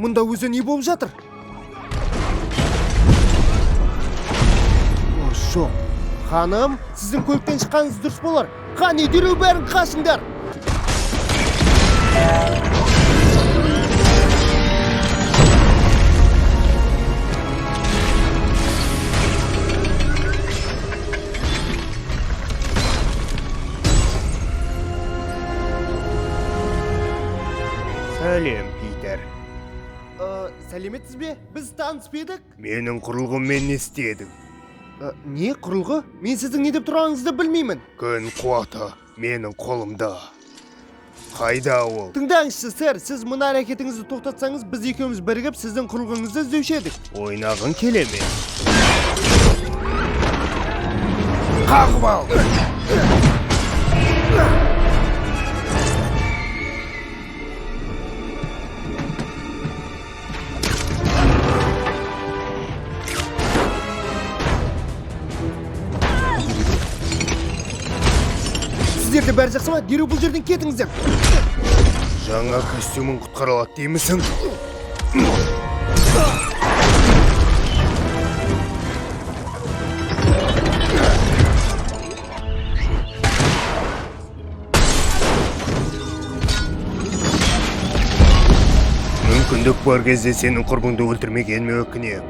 мұнда өзі не болып жатыр? Жоқ. Ханым, сіздің көліктен шыққаныңыз дұрыс болар. Қане, дереу бәрін қашыңдар. Сәлем, Питер. Сәлеметсіз бе? Біз таныспедік. Менің құрылғыммен не істедің? Не құрылғы? Мен сіздің не деп тұрғаныңызды білмеймін. Күн қуаты менің қолымда. Қайда ол? Тыңдаңызшы, сэр, сіз мына әрекетіңізді тоқтатсаңыз, біз екеуміз бірігіп сіздің құрылғыңызды іздеуші едік. Ойнағың келе ме? Қағып ал! Сіздерде бәрі жақсы ма? Дереу бұл жерден кетіңіздер. Жаңа костюмін құтқара алады деймісің? Мүмкіндік бар кезде сенің құрбыңды өлтірмегеніме өкінемін.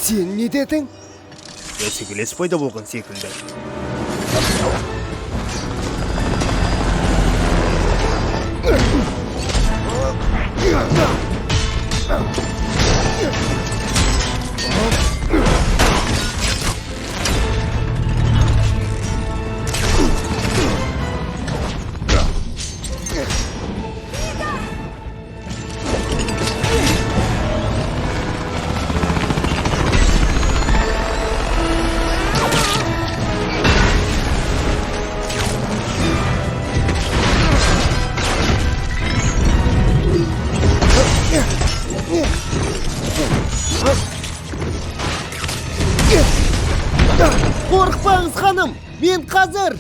Сен не дедің? Бәсекелес пайда болған секілді. Қорықпаңыз, ханым, мен қазір.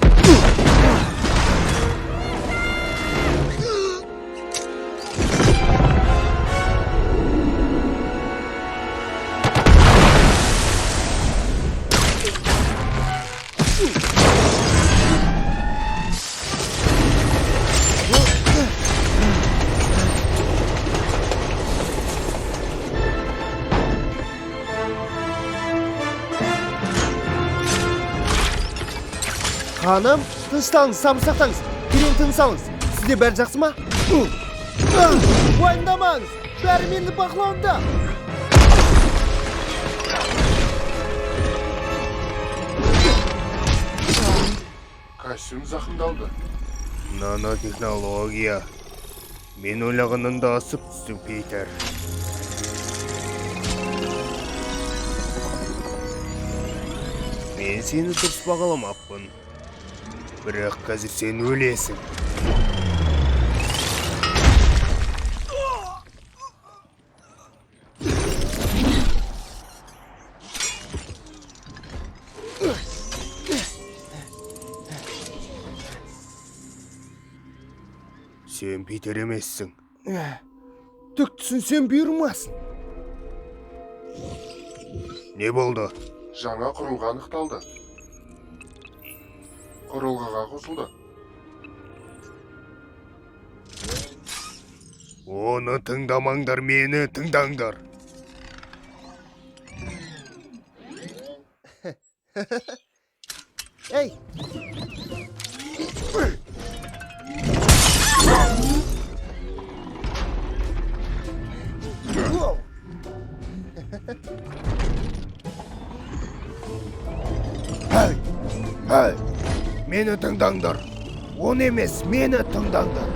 Ханым, тынышталыңыз, сабыр сақтаңыз. Терең тыныс алыңыз. Сізде бәрі жақсы ма? Уайымдамаңыз, бәрі менің бақылауымда. Костюм зақымдалды. Нанотехнология. Мен ойлағаннан да асып түстің, Питер. Мен сені дұрыс бағаламаппын. Бірақ қазір сен өлесің. Сен Питер емессің. Түк түсінсем бұйырмасын. Не болды? Жаңа құрылғы анықталды. Құрылғыға қосылды. Оны тыңдамаңдар, мені тыңдаңдар. Ей! Әй! Мені тыңдаңдар. Он емес, мені тыңдаңдар.